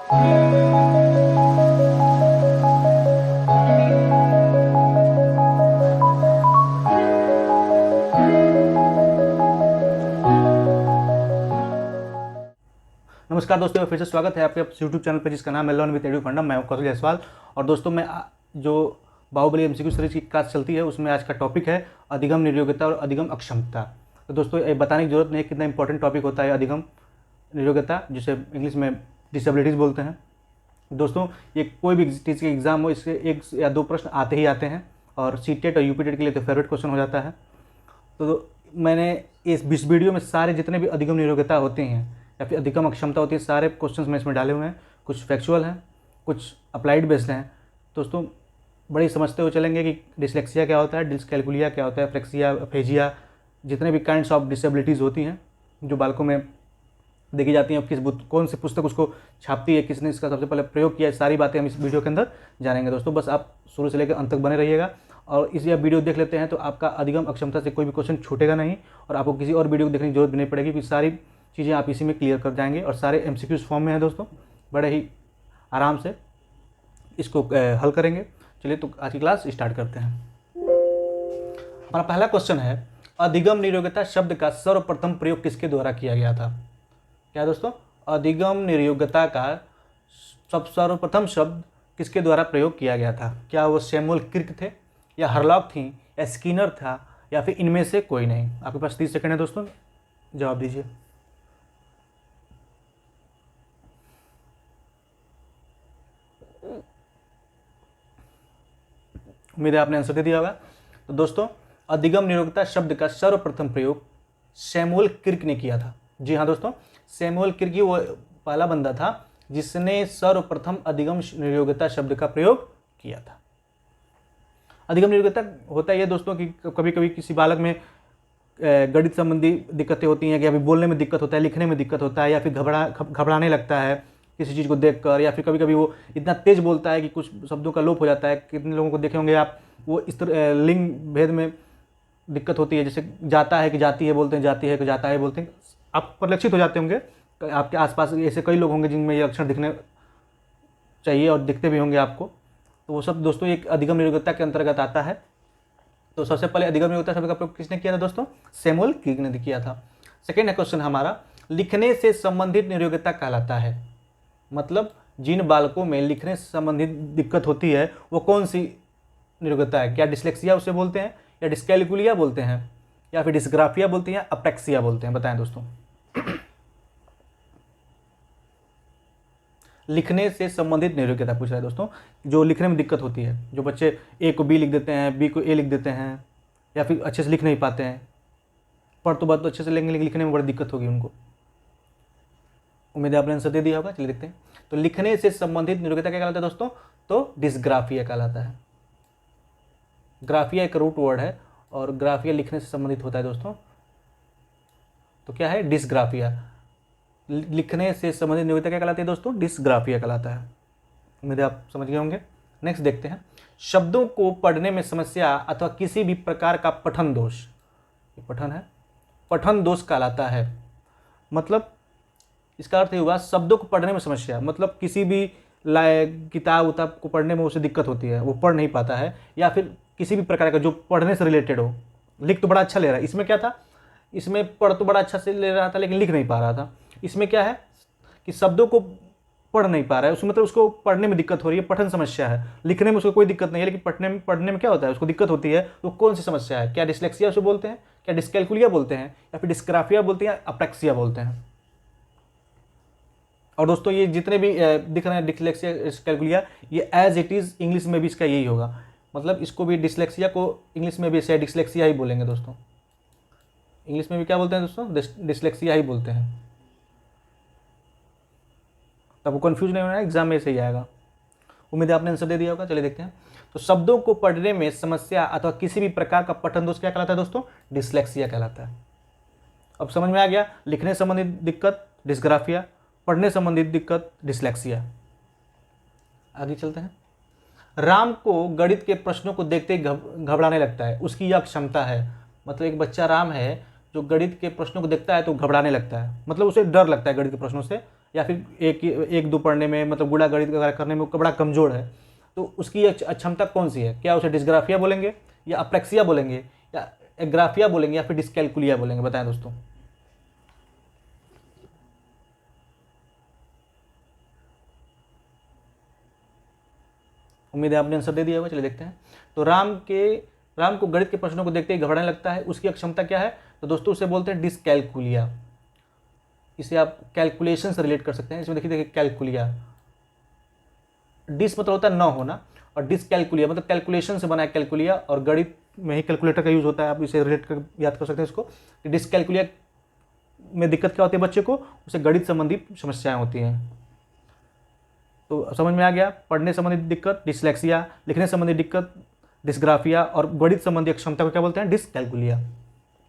नमस्कार दोस्तों, फिर से स्वागत है आपके यूट्यूब चैनल पर जिसका नाम है लर्न विद एडू फंडम। मैं कौशल जायसवाल। और दोस्तों, मैं जो बाहुबली एमसीक्यू सीरीज की क्लास चलती है उसमें आज का टॉपिक है अधिगम निर्योग्यता और अधिगम अक्षमता। तो दोस्तों, ये बताने की जरूरत नहीं है कितना इंपॉर्टेंट टॉपिक होता है अधिगम निर्योग्यता, जिसे इंग्लिश में डिसेबिलिटीज़ बोलते हैं। दोस्तों, ये कोई भी चीज़ के एग्जाम हो, इससे 1 या 2 प्रश्न आते ही आते हैं, और सीटेट और यूपीटेट के लिए तो फेवरेट क्वेश्चन हो जाता है। तो मैंने इस वीडियो में सारे जितने भी अधिगम निर्योग्यता होते हैं या फिर अधिगम अक्षमता होती है, सारे क्वेश्चंस मैं इसमें डाले हुए हैं। कुछ फैक्चुअल हैं, कुछ अप्लाइड बेस्ड हैं। दोस्तों, बड़ी समझते हुए चलेंगे कि डिसलेक्सिया क्या होता है, डिस्कैलकुलिया क्या होता है, फ्लेक्सिया, फेजिया, जितने भी काइंड्स ऑफ डिसेबिलिटीज़ होती हैं जो बालकों में देखी जाती हैं, कौन सी पुस्तक उसको छापती है, किसने इसका सबसे पहले प्रयोग किया है, सारी बातें हम इस वीडियो के अंदर जानेंगे। दोस्तों, बस आप शुरू से लेकर अंत तक बने रहिएगा। और इस यह वीडियो देख लेते हैं तो आपका अधिगम अक्षमता से कोई भी क्वेश्चन छूटेगा नहीं, और आपको किसी और वीडियो को देखने की जरूरत भी नहीं पड़ेगी, क्योंकि सारी चीज़ें आप इसी में क्लियर कर जाएंगे, और सारे एमसीक्यूज फॉर्म में हैं। दोस्तों, बड़े ही आराम से इसको हल करेंगे। चलिए, तो आज की क्लास स्टार्ट करते हैं। हमारा पहला क्वेश्चन है, अधिगम निर्योग्यता शब्द का सर्वप्रथम प्रयोग किसके द्वारा किया गया था? क्या है दोस्तों? अधिगम निर्योग्यता का सर्वप्रथम शब्द किसके द्वारा प्रयोग किया गया था? क्या वो सैमुअल क्रिक थे, या हरलॉक थी, या स्किनर था, या फिर इनमें से कोई नहीं? आपके पास 30 सेकंड है दोस्तों, जवाब दीजिए। उम्मीद है आपने आंसर दे दिया होगा। तो दोस्तों, अधिगम निर्योग्यता शब्द का सर्वप्रथम प्रयोग सैमुअल क्रिक ने किया था। जी हाँ दोस्तों, सैमुअल क्रिक ही वो पहला बंदा था जिसने सर्वप्रथम अधिगम निर्योग्यता शब्द का प्रयोग किया था। अधिगम निर्योग्यता होता है ये दोस्तों कि कभी कभी किसी बालक में गणित संबंधी दिक्कतें होती हैं, कि अभी बोलने में दिक्कत होता है, लिखने में दिक्कत होता है, या फिर घबराने लगता है किसी चीज़ को देखकर, या फिर कभी कभी वो इतना तेज बोलता है कि कुछ शब्दों का लोप हो जाता है। कितने लोगों को देखे होंगे आप, वो इस तरह लिंग भेद में दिक्कत होती है, जैसे जाता है कि जाती है बोलते हैं, जाती है कि जाता है बोलते हैं। आप परिलक्षित हो जाते होंगे, आपके आसपास ऐसे कई लोग होंगे जिनमें ये लक्षण दिखने चाहिए और दिखते भी होंगे आपको। तो वो सब दोस्तों एक अधिगम निर्योग्यता के अंतर्गत आता है। तो सबसे पहले अधिगम निर्योग्यता शब्द का प्रयोग किसने किया था दोस्तों? सैमुअल क्रिक ने किया था। सेकेंड क्वेश्चन हमारा, लिखने से संबंधित निर्योग्यता कहलाता है। मतलब जिन बालकों में लिखने से संबंधित दिक्कत होती है वो कौन सी निर्योग्यता है? क्या डिसलेक्सिया उसे बोलते हैं, या डिस्कैलकुलिया बोलते हैं, या फिर डिस्ग्राफिया बोलते हैं, या अपेक्सिया बोलते हैं? बताएं दोस्तों। लिखने से संबंधित निर्योग्यता पूछ रहा है दोस्तों, जो लिखने में दिक्कत होती है, जो बच्चे ए को बी लिख देते हैं, बी को ए लिख देते हैं, या फिर अच्छे से लिख नहीं पाते हैं। पढ़ तो बात तो अच्छे से लेंगे, लेकिन लिखने में बड़ी दिक्कत होगी उनको। उम्मीद है आपने आंसर दे दिया होगा। चलिए देखते हैं। तो लिखने से संबंधित निर्योग्यता क्या कहलाता है दोस्तों? तो डिस्ग्राफिया कहलाता है। ग्राफिया एक रूट वर्ड है, और ग्राफिया लिखने से संबंधित होता है दोस्तों। तो क्या है? डिस्ग्राफिया। लिखने से संबंधित निर्योग्यता क्या कहलाती है दोस्तों? डिस्ग्राफिया कहलाता है। उम्मीद है आप समझ गए होंगे। नेक्स्ट देखते हैं, शब्दों को पढ़ने में समस्या अथवा किसी भी प्रकार का पठन दोष, ये पठन है, पठन दोष कहलाता है। मतलब इसका अर्थ ये हुआ, शब्दों को पढ़ने में समस्या, मतलब किसी भी किताब उताब को पढ़ने में उसे दिक्कत होती है, वो पढ़ नहीं पाता है, या फिर किसी भी प्रकार का जो पढ़ने से रिलेटेड हो। लिख तो बड़ा अच्छा ले रहा है, इसमें क्या था, इसमें पढ़ तो बड़ा अच्छा से ले रहा था लेकिन लिख नहीं पा रहा था। इसमें क्या है कि शब्दों को पढ़ नहीं पा रहा है, उसमें मतलब उसको पढ़ने में दिक्कत हो रही है, पठन समस्या है। लिखने में उसको कोई दिक्कत नहीं है, लेकिन पढ़ने में क्या होता है, उसको दिक्कत होती है। तो कौन सी समस्या है? क्या डिसलेक्सिया उसे बोलते हैं, क्या डिस्कैलकुलिया बोलते हैं, या फिर डिस्ग्राफिया बोलते हैं, या अपेक्सिया बोलते हैं? और दोस्तों, ये जितने भी दिख रहे हैं डिसलेक्सिया, डिस्कैलकुलिया, ये एज इट इज़ इंग्लिश में भी इसका यही होगा। मतलब इसको भी, डिसलेक्सिया को इंग्लिश में भी ऐसे डिसलेक्सिया ही बोलेंगे दोस्तों। इंग्लिश में भी क्या बोलते हैं दोस्तों? डिसलेक्सिया ही बोलते हैं। तो आपको कन्फ्यूज नहीं होना है, एग्जाम में ऐसे ही आएगा। उम्मीद है आपने आंसर दे दिया होगा। चलिए देखते हैं। तो शब्दों को पढ़ने में समस्या अथवा किसी भी प्रकार का पठन दोष क्या कहलाता है दोस्तों? डिसलेक्सिया कहलाता है। अब समझ में आ गया, लिखने संबंधित दिक्कत डिस्ग्राफिया, पढ़ने संबंधित दिक्कत डिसलेक्सिया। आगे चलते हैं। राम को गणित के प्रश्नों को देखते ही घबराने लगता है, उसकी यह क्षमता है। मतलब एक बच्चा राम है जो गणित के प्रश्नों को देखता है तो घबराने लगता है, मतलब उसे डर लगता है गणित के प्रश्नों से, या फिर एक दो पढ़ने में, मतलब गुणा गणित वगैरह करने में बड़ा कमज़ोर है, तो उसकी अक्षमता कौन सी है? क्या उसे डिस्ग्राफिया बोलेंगे, या अप्रेक्सिया बोलेंगे, या एग्राफिया बोलेंगे, या फिर डिस्कैल्कुलिया बोलेंगे? बताएं दोस्तों। उम्मीद है आपने आंसर दे दिया होगा। चलिए देखते हैं। तो राम को गणित के प्रश्नों को देखते ही घबराने लगता है, उसकी अक्षमता क्या है? तो दोस्तों उसे बोलते हैं डिस्कैल्कुलिया। इसे आप कैलकुलेशन से रिलेट कर सकते हैं। इसमें देखिए कैलकुलिया, डिस मतलब होता है न होना, और डिसकैल्कुलिया मतलब कैलकुलेशन से बना है कैलकुलिया, और गणित में ही कैलकुलेटर का यूज़ होता है। आप इसे रिलेट कर याद कर सकते हैं इसको। डिसकैल्कुलिया में दिक्कत क्या होती है बच्चे को? उसे गणित संबंधी समस्याएं होती हैं। तो समझ में आ गया। पढ़ने संबंधी दिक्कत डिसलेक्सिया, लिखने संबंधी दिक्कत डिस्ग्राफिया, और गणित संबंधी अक्षमता को क्या बोलते हैं? डिसकैल्कुलिया।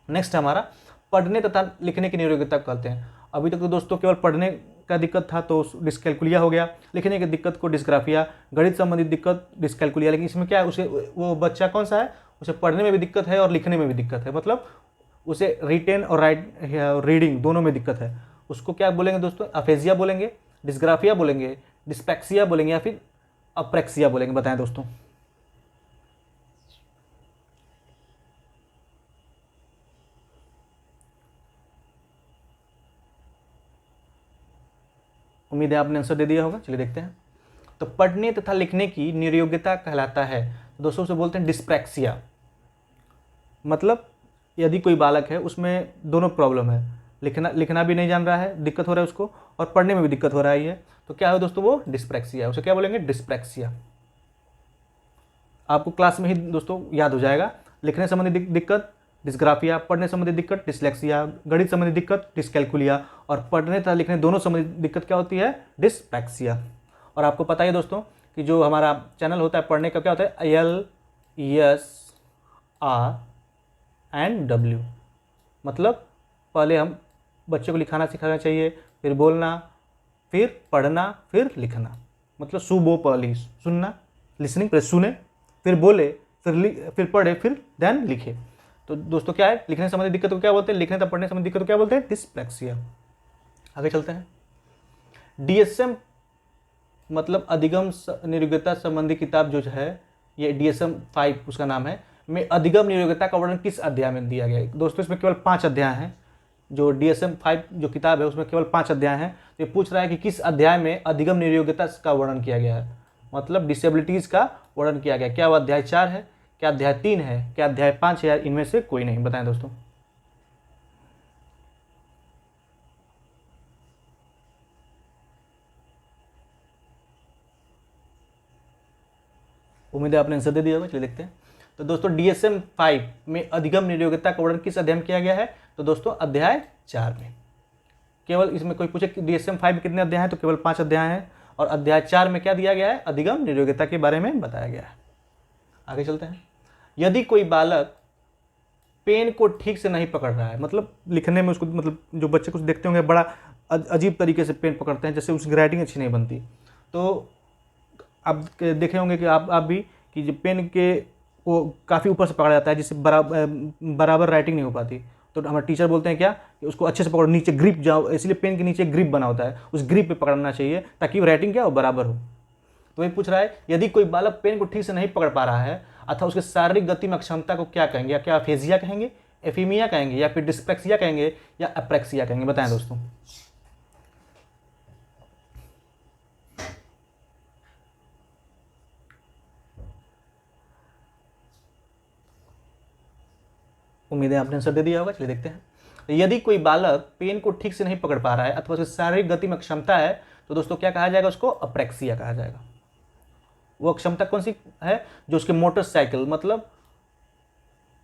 नेक्स्ट हमारा पढ़ने तथा लिखने की निरोगिता कहते हैं। अभी तक तो दोस्तों केवल पढ़ने का दिक्कत था तो डिस्कैल्कुलिया हो गया, लिखने की दिक्कत को डिस्ग्राफिया, गणित संबंधी दिक्कत डिस्कैल्कुलिया। लेकिन इसमें क्या है, उसे वो बच्चा कौन सा है, उसे पढ़ने में भी दिक्कत है और लिखने में भी दिक्कत है, मतलब उसे रिटेन और रीडिंग दोनों में दिक्कत है। उसको क्या बोलेंगे दोस्तों? अफेजिया बोलेंगे, डिस्ग्राफिया बोलेंगे, डिस्पैक्सिया बोलेंगे, या फिर अप्रेक्सिया बोलेंगे? बताएं दोस्तों। उम्मीद है आपने आंसर दे दिया होगा। चलिए देखते हैं। तो पढ़ने तथा लिखने की निर्योग्यता कहलाता है, दोस्तों से बोलते हैं डिस्प्रैक्सिया। मतलब यदि कोई बालक है उसमें दोनों प्रॉब्लम है, लिखना भी नहीं जान रहा है, दिक्कत हो रहा है उसको, और पढ़ने में भी दिक्कत हो रही है, तो क्या है दोस्तों? वो डिस्प्रैक्सिया है। उसे क्या बोलेंगे? डिस्प्रैक्सिया। आपको क्लास में ही दोस्तों याद हो जाएगा। लिखने संबंधी दिक्कत डिस्ग्राफिया, पढ़ने संबंधी दिक्कत डिसलेक्सिया, गणित संबंधी दिक्कत डिस्कैल्कुलिया, और पढ़ने तथा लिखने दोनों संबंधी दिक्कत क्या होती है? डिस्प्रैक्सिया। और आपको पता ही है दोस्तों कि जो हमारा चैनल होता है पढ़ने का, क्या होता है? LSRNW। मतलब पहले हम बच्चे को लिखाना सिखाना चाहिए, फिर बोलना, फिर पढ़ना, फिर लिखना। मतलब सुबो पहली सुनना, लिसनिंग, पहले सुने, फिर बोले, फिर पढ़े, फिर देन लिखे। तो दोस्तों क्या है? लिखने संबंधी दिक्कत को क्या बोलते हैं? लिखने तथा पढ़ने संबंधी दिक्कत को क्या बोलते हैं? डिस्प्रैक्सिया। आगे चलते हैं। DSM मतलब अधिगम निरोग्यता संबंधी किताब जो है, ये DSM 5 उसका नाम है, में अधिगम निरोग्यता का वर्णन किस अध्याय में दिया गया है? दोस्तों इसमें केवल 5 अध्याय हैं। जो DSM 5 जो किताब है उसमें केवल 5 अध्याय हैं। तो ये पूछ रहा है कि किस अध्याय में अधिगम निरोग्यता का वर्णन किया गया है, मतलब डिसेबिलिटीज़ का वर्णन किया गया। क्या वह अध्याय 4 है, क्या अध्याय 3 है, क्या अध्याय 5 है, या इनमें से कोई नहीं? बताएं दोस्तों। उम्मीद है आपने आंसर दे दिया होगा। चलिए देखते हैं। तो दोस्तों DSM 5 में अधिगम निरोग्यता का वर्णन किस अध्याय में किया गया है? तो दोस्तों अध्याय 4 में। केवल इसमें कोई पूछे कि DSM 5 में कितने अध्याय हैं, तो केवल 5 अध्याय हैं, और अध्याय 4 में क्या दिया गया है? अधिगम निरोग्यता के बारे में बताया गया है। आगे चलते हैं। यदि कोई बालक पेन को ठीक से नहीं पकड़ रहा है, मतलब लिखने में उसको, मतलब जो बच्चे कुछ देखते होंगे बड़ा अजीब तरीके से पेन पकड़ते हैं, जैसे उसकी राइटिंग अच्छी नहीं बनती, तो आप देखे होंगे कि आप भी कि जो पेन के वो काफ़ी ऊपर से पकड़ा जाता है, जिससे बराबर राइटिंग नहीं हो पाती। तो हमारे टीचर बोलते हैं क्या कि उसको अच्छे से पकड़ो, नीचे ग्रिप जाओ, इसलिए पेन के नीचे ग्रिप बना होता है, उस ग्रिप पे पकड़ना चाहिए ताकि वो राइटिंग क्या हो? बराबर हो। तो वही पूछ रहा है, यदि कोई बालक पेन को ठीक से नहीं पकड़ पा रहा है अथवा उसके शारीरिक गति में अक्षमता को क्या कहेंगे? या क्या अफेजिया कहेंगे, एफीमिया कहेंगे, या फिर डिस्पेक्सिया कहेंगे, या अप्रेक्सिया कहेंगे? बताएं दोस्तों। उम्मीद है आपने आंसर दे दिया होगा। चलिए देखते हैं। तो यदि कोई बालक पेन को ठीक से नहीं पकड़ पा रहा है अथवा उसकी शारीरिक गति में अक्षमता है, तो दोस्तों क्या कहा जाएगा? उसको अप्रेक्सिया कहा जाएगा। वो अक्षमता कौन सी है? जो उसके मोटरसाइकिल, मतलब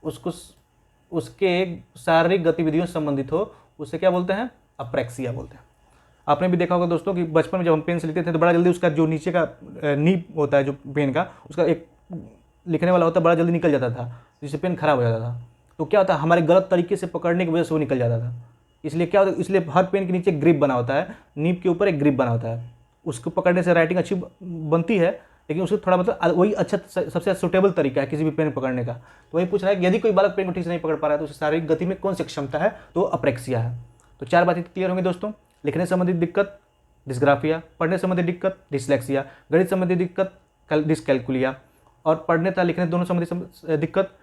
उसको उसके शारीरिक गतिविधियों से संबंधित हो, उसे क्या बोलते हैं? अप्रेक्सिया बोलते हैं। आपने भी देखा होगा दोस्तों कि बचपन में जब हम पेन से लिखते थे तो बड़ा जल्दी उसका जो नीचे का नीब होता है जो पेन का, उसका एक लिखने वाला होता है, बड़ा जल्दी निकल जाता था, जिससे पेन खराब हो जाता था। तो क्या होता है? हमारे गलत तरीके से पकड़ने की वजह से वो निकल जाता था। इसलिए क्या होता है? इसलिए हर पेन के नीचे ग्रिप बना होता है, नीब के ऊपर एक ग्रिप बना होता है। उसको पकड़ने से राइटिंग अच्छी बनती है, लेकिन उसको थोड़ा मतलब वही अच्छा सबसे सुटेबल तरीका है किसी भी पेन पकड़ने का। तो वही पूछ रहा है कि यदि कोई बालक पेन को ठीक से नहीं पकड़ पा रहा है तो उसे शारीरिक गति में कौन सी क्षमता है? तो अप्रेक्सिया है। तो 4 बातें क्लियर होंगी दोस्तों। लिखने संबंधित दिक्कत डिस्ग्राफिया, पढ़ने संबंधी दिक्कत डिसलेक्सिया, गणित संबंधी दिक्कत डिसकैलकुलिया, और पढ़ने तथा लिखने दोनों संबंधी दिक्कत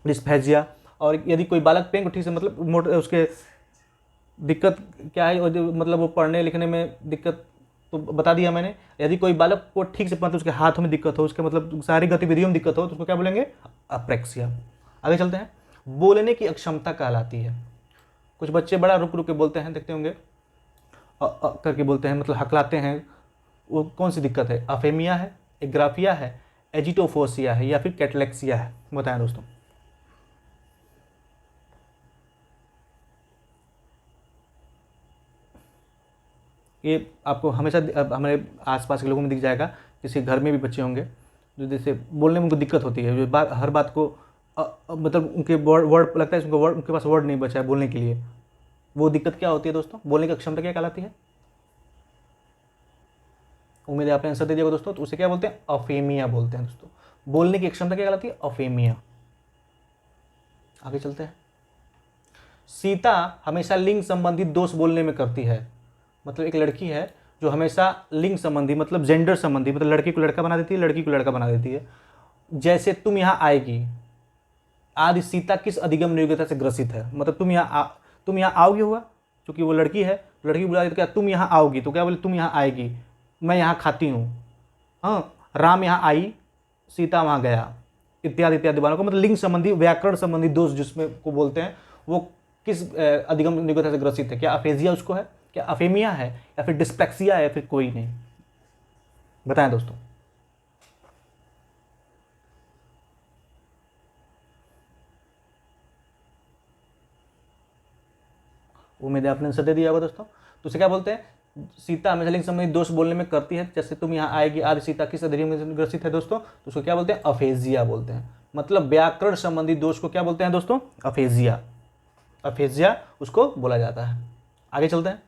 डिस्फेजिया। और यदि कोई बालक पेन को ठीक से मतलब उसके दिक्कत क्या है, और जो मतलब वो पढ़ने लिखने में दिक्कत तो बता दिया मैंने। यदि कोई बालक को ठीक से मतलब उसके हाथों में दिक्कत हो, उसके मतलब सारी गतिविधियों में दिक्कत हो, तो उसको क्या बोलेंगे? अप्रेक्सिया। आगे चलते हैं। बोलने की अक्षमता कहलाती है। कुछ बच्चे बड़ा रुक रुक के बोलते हैं, देखते होंगे करके बोलते हैं, मतलब हकलाते हैं। वो कौन सी दिक्कत है? अफेमिया है, एग्राफिया है, एजिटोफोसिया है, या फिर कैटलेक्सिया है? बताएं दोस्तों। ये आपको हमेशा हमारे आसपास के लोगों में दिख जाएगा। किसी घर में भी बच्चे होंगे जो जैसे बोलने में उनको दिक्कत होती है, जो हर बात को मतलब उनके वर्ड लगता है उनको वर्ड, उनके पास वर्ड नहीं बचा है बोलने के लिए। वो दिक्कत क्या होती है दोस्तों? बोलने की क्षमता क्या कहलाती है? उम्मीद है आपने आंसर दे दिया दोस्तों। तो उसे क्या बोलते हैं? अफेमिया बोलते हैं दोस्तों। बोलने की क्षमता क्या कहलाती है? अफेमिया। आगे चलते हैं। सीता हमेशा लिंग संबंधी दोष बोलने में करती है। मतलब एक लड़की है जो हमेशा लिंग संबंधी मतलब जेंडर संबंधी, मतलब लड़की को लड़का बना देती है, लड़की को लड़का बना देती है। जैसे तुम यहाँ आएगी, आदि सीता किस अधिगम नियोग्यता से ग्रसित है? मतलब तुम यहाँ आओगी हुआ, क्योंकि वो लड़की है, लड़की बुला देती, क्या तुम यहाँ आओगी, तो क्या बोले? तुम यहाँ आएगी, मैं यहाँ खाती हूँ, हाँ, राम यहाँ आई, सीता वहाँ गया, इत्यादि इत्यादि बातों को मतलब लिंग संबंधी व्याकरण संबंधी दोष जिसमें को बोलते हैं, वो किस अधिगम नियोग्यता से ग्रसित है? क्या अफेजिया उसको है, क्या अफेमिया है, या फिर डिस्प्लेक्सिया है, या फिर कोई नहीं? बताएं दोस्तों। उम्मीद है आपने आंसर दे दिया होगा दोस्तों। तो उसे क्या बोलते हैं? सीता हमेशा लिंग संबंधी दोष बोलने में करती है, जैसे तुम यहाँ आएगी, आदि सीता किस अधिगम में ग्रसित है दोस्तों? तो उसको क्या बोलते हैं? अफेजिया बोलते हैं। मतलब व्याकरण संबंधी दोष को क्या बोलते हैं दोस्तों? अफेजिया। अफेजिया उसको बोला जाता है। आगे चलते हैं।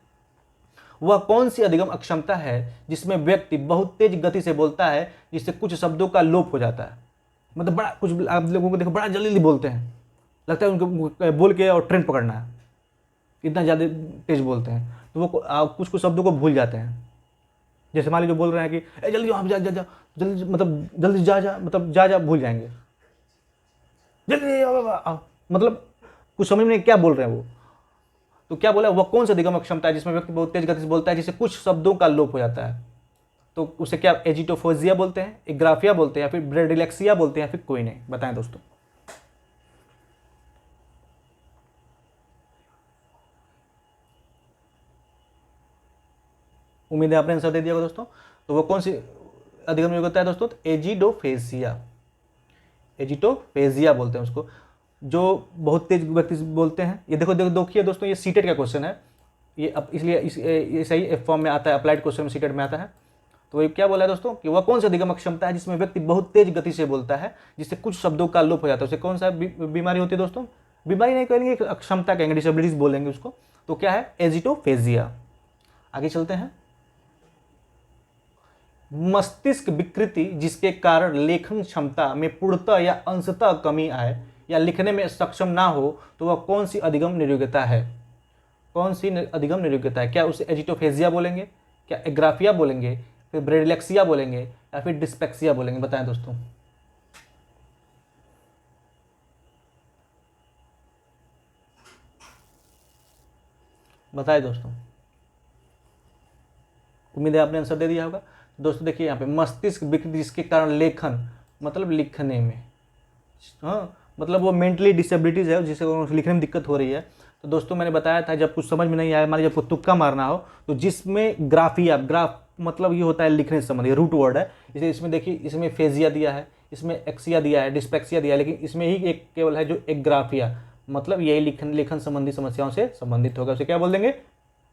वह कौन सी अधिगम अक्षमता है जिसमें व्यक्ति बहुत तेज गति से बोलता है, जिससे कुछ शब्दों का लोप हो जाता है? मतलब बड़ा कुछ आप लोगों को देखो बड़ा जल्दी जल्दी बोलते हैं, लगता है उनको बोल के और ट्रेन पकड़ना है, इतना ज़्यादा तेज बोलते हैं, तो वो कुछ कुछ शब्दों को भूल जाते हैं। जैसे मान लीजिए बोल रहे हैं कि ए जल्दी आप जा जा जा, जल्दी मतलब जल्दी जा जा, मतलब जा जा भूल जाएंगे, जल्दी आओ, मतलब कुछ समझ में नहीं क्या बोल रहे हैं वो। तो क्या बोला? वह कौन सा अधिगम अक्षमता है जिसमें व्यक्ति बहुत तेज गति से बोलता है, जिससे कुछ शब्दों का लोप हो जाता है? तो उसे क्या एजिटोफोजिया बोलते हैं, एग्राफिया बोलते हैं, या फिर ब्रेडिलेक्सिया बोलते हैं, या फिर कोई नहीं? बताएं दोस्तों। उम्मीद है आपने आंसर दे दिया होगा दोस्तों। तो वो कौन सी अधिगम योग्यता है दोस्तों? तो एजिडोफेजिया। एजिटोफेजिया बोलते हैं उसको, जो बहुत तेज व्यक्ति बोलते हैं। ये देखो देखो देखिए दोस्तों, ये सीटेट का क्वेश्चन है ये, अब इसलिए ये सही एफ फॉर्म में आता है, अप्लाइड क्वेश्चन में सीटेट में आता है। तो ये क्या बोला है दोस्तों कि वह कौन सी अधिगम अक्षमता है जिसमें व्यक्ति बहुत तेज गति से बोलता है, जिससे कुछ शब्दों का लोप हो जाता है? उसे कौन सा बीमारी होती है दोस्तों? बीमारी नहीं कहेंगे, अक्षमता कहेंगे, डिसेबिलिटीज बोलेंगे उसको। तो क्या है? एजिटोफेजिया। आगे चलते हैं। मस्तिष्क विकृति जिसके कारण लेखन क्षमता में पूर्णतः या अंशतः कमी आए या लिखने में सक्षम ना हो, तो वह कौन सी अधिगम निरोग्यता है? कौन सी अधिगम निरोग्यता है? क्या उसे एजिटोफेजिया बोलेंगे, क्या एग्राफिया बोलेंगे, फिर ब्रेडिलेक्सिया बोलेंगे, या फिर डिस्पेक्सिया बोलेंगे? बताएं दोस्तों। बताएं दोस्तों। उम्मीद है आपने आंसर दे दिया होगा दोस्तों। देखिए यहाँ पे मस्तिष्क विकृति जिसके कारण लेखन मतलब लिखने में, हाँ, मतलब वो मेंटली डिसेबिलिटीज़ है जिसे लिखने में दिक्कत हो रही है। तो दोस्तों मैंने बताया था, जब कुछ समझ में नहीं आया, मान लीजिए आपको तुक्का मारना हो, तो जिसमें ग्राफिया, ग्राफ मतलब ये होता है लिखने से संबंधित, रूट वर्ड है, इसे इसमें देखिए, इसमें फेजिया दिया है, इसमें एक्सिया दिया है, डिस्पेक्सिया दिया है, लेकिन इसमें ही एक केवल है जो एग्राफिया, मतलब यही लेखन संबंधी समस्याओं से संबंधित होगा, उसे क्या बोल देंगे?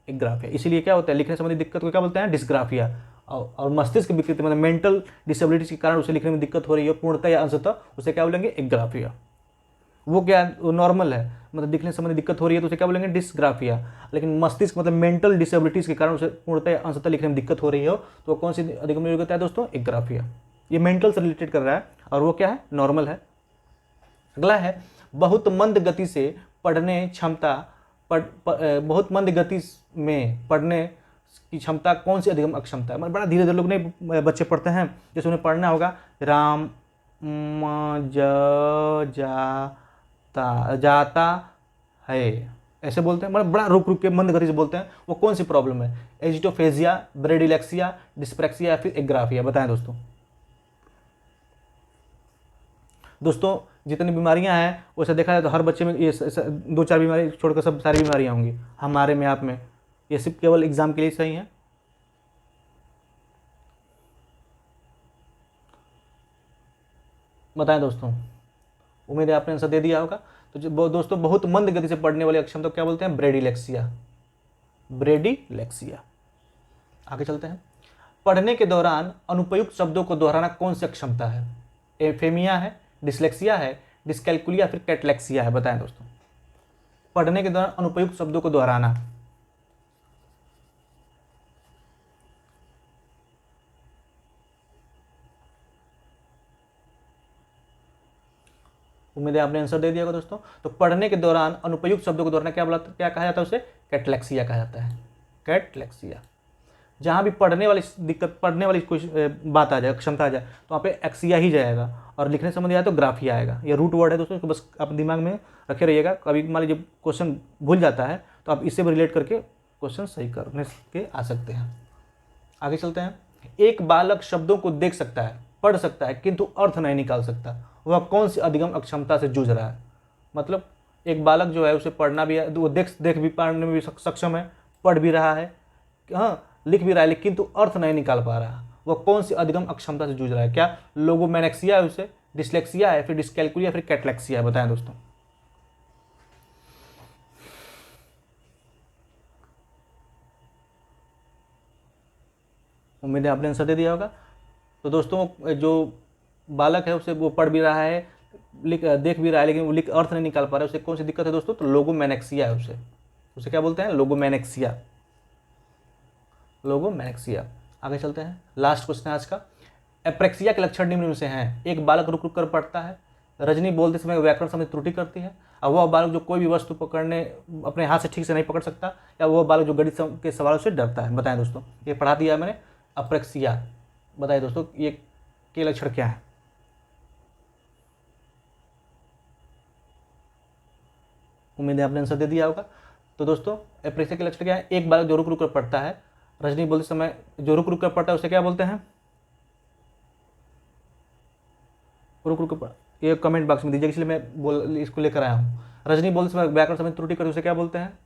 एग्राफिया। इसीलिए क्या होता है? लिखने संबंधी दिक्कत को क्या बोलते हैं? डिस्ग्राफिया। और मस्तिष्क विकृति मतलब मेंटल डिसेबिलिटीज के कारण उसे लिखने में दिक्कत हो रही है पूर्णतः या अंशतः, उसे क्या बोलेंगे? एग्राफिया। वो क्या, वो नॉर्मल है, मतलब दिखने संबंधी दिक्कत हो रही है तो उसे क्या बोलेंगे? डिस्ग्राफिया। लेकिन मस्तिष्क मतलब मेंटल डिसेबिलिटीज के कारण उसे पूर्णतः या अंशतः लिखने में दिक्कत हो रही हो, तो कौन सी अधिगम योग्यता है दोस्तों? एग्राफिया। ये मेंटल से रिलेटेड कर रहा है, और वो क्या है? नॉर्मल है। अगला है बहुत मंद गति से पढ़ने क्षमता, बहुत मंद गति में पढ़ने की क्षमता कौन सी अधिगम अक्षमता है। मतलब बड़ा धीरे धीरे लोग नहीं बच्चे पढ़ते हैं, जैसे उन्हें पढ़ना होगा राम जाता है, ऐसे बोलते हैं, मतलब बड़ा रुक रुक के मंद गति से बोलते हैं। वो कौन सी प्रॉब्लम है? एजिटोफेजिया, ब्रेडिलेक्सिया, डिस्प्रैक्सिया या फिर एग्राफिया? बताएं दोस्तों। दोस्तों जितनी बीमारियां हैं वैसे देखा जाए तो हर बच्चे में ये 2-4 बीमारी छोड़कर सब सारी बीमारियां होंगी, हमारे में, आप में। ये सिर्फ केवल एग्जाम के लिए सही है। बताएं दोस्तों, उम्मीद है आपने आंसर दे दिया होगा। तो दोस्तों बहुत मंद गति से पढ़ने वाली अक्षमता क्या बोलते हैं? ब्रेडिलेक्सिया, ब्रेडिलेक्सिया। आगे चलते हैं। पढ़ने के दौरान अनुपयुक्त शब्दों को दोहराना कौन सी अक्षमता है? एफेमिया है, डिसलेक्सिया है, डिस्कैल्कुलिया फिर कैटलेक्सिया है? बताएं दोस्तों। पढ़ने के दौरान अनुपयुक्त शब्दों को दोहराना, उम्मीद है आपने आंसर दे दिया होगा दोस्तों। तो पढ़ने के दौरान अनुपयुक्त शब्दों को दोहराना क्या कहा जाता है? उसे कैटलेक्सिया कहा जाता है, कैटलेक्सिया। जहाँ भी पढ़ने वाली दिक्कत, पढ़ने वाली कोई बात आ जाए, क्षमता आ जाए, तो वहाँ पे एक्सिया ही जाएगा, और लिखने संबंधी आया तो ग्राफिया आएगा। ये रूट वर्ड है दोस्तों, इसको बस आप दिमाग में रखे रहिएगा। कभी मान लीजिए क्वेश्चन भूल जाता है तो आप इससे भी रिलेट करके क्वेश्चन सही करने के आ सकते हैं। आगे चलते हैं। एक बालक शब्दों को देख सकता है, पढ़ सकता है, किंतु अर्थ नहीं निकाल सकता, वह कौन सी अधिगम अक्षमता से जूझ रहा है? मतलब एक बालक जो है उसे पढ़ना भी है, वो देख भी पढ़ने में भी सक्षम है, पढ़ भी रहा है, हाँ लिख भी रहा है, लेकिन तो अर्थ नहीं निकाल पा रहा। वह कौन सी अधिगम अक्षमता से जूझ रहा है? क्या लोगोमेनेक्सिया है, उसे डिसलेक्सिया है, फिर डिस्कैल्कुलिया, फिर कैटलेक्सिया है? बताएं दोस्तों। उम्मीद है आपने आंसर दे दिया होगा। तो दोस्तों जो बालक है उसे वो पढ़ भी रहा है, देख भी रहा है, लेकिन वो लिख अर्थ नहीं निकाल पा रहा है, उसे कौन सी दिक्कत है दोस्तों? तो लोगोमेनेक्सिया है। उसे क्या बोलते हैं? लोगोमेनेक्सिया, लोगोमेनेक्सिया। आगे चलते हैं। लास्ट क्वेश्चन है आज का। एप्रेक्सिया के लक्षण निम्न में से हैं। एक बालक रुक रुक कर पढ़ता है, रजनी बोलते समय व्याकरण संबंधी त्रुटि करती है, और वह बालक जो कोई भी वस्तु पकड़ने अपने हाथ से ठीक से नहीं पकड़ सकता, या वह बालक जो गणित के सवालों से डरता है? बताएं दोस्तों। ये पढ़ा दिया है मैंने, अप्रेक्सिया। बताइए दोस्तों ये के लक्षण क्या है? उम्मीद है आपने आंसर दे दिया होगा। तो दोस्तों एप्रेक्सिया के लक्षण क्या है? एक बालक जो रुक रुक कर पढ़ता है, रजनी बोलते समय जो रुक रुक कर पढ़ता है उसे क्या बोलते हैं? रुक रुक कर, ये कमेंट बॉक्स में दीजिए, इसलिए मैं इसको लेकर आया हूँ। रजनी बोलते समय व्याकरण संबंधी त्रुटि करते उसे क्या बोलते हैं?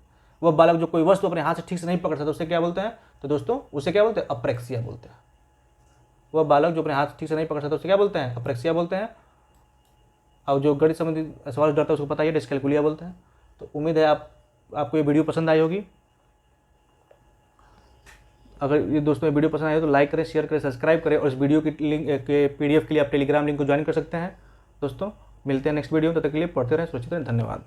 वह बालक जो कोई वस्तु अपने हाथ से ठीक से नहीं पकड़ सकता उसे क्या बोलते हैं? तो दोस्तों उसे क्या बोलते हैं? अप्रेक्सिया बोलते हैं। वह बालक जो अपने हाथ ठीक से नहीं पकड़ सकता उसे क्या बोलते हैं? अप्रेक्सिया बोलते हैं। और जो गणित संबंधी सवाल डरता है उसको पता ही है, डिस्कैल्कुलिया बोलते हैं। तो उम्मीद है आपको ये वीडियो पसंद आई होगी। अगर ये दोस्तों ये वीडियो पसंद आए तो लाइक करें, शेयर करें, सब्सक्राइब करें, और इस वीडियो की लिंक के PDF के लिए आप टेलीग्राम लिंक को ज्वाइन कर सकते हैं। दोस्तों मिलते हैं नेक्स्ट वीडियो, तब तक के लिए पढ़ते रहें, सुरक्षित रहें, धन्यवाद।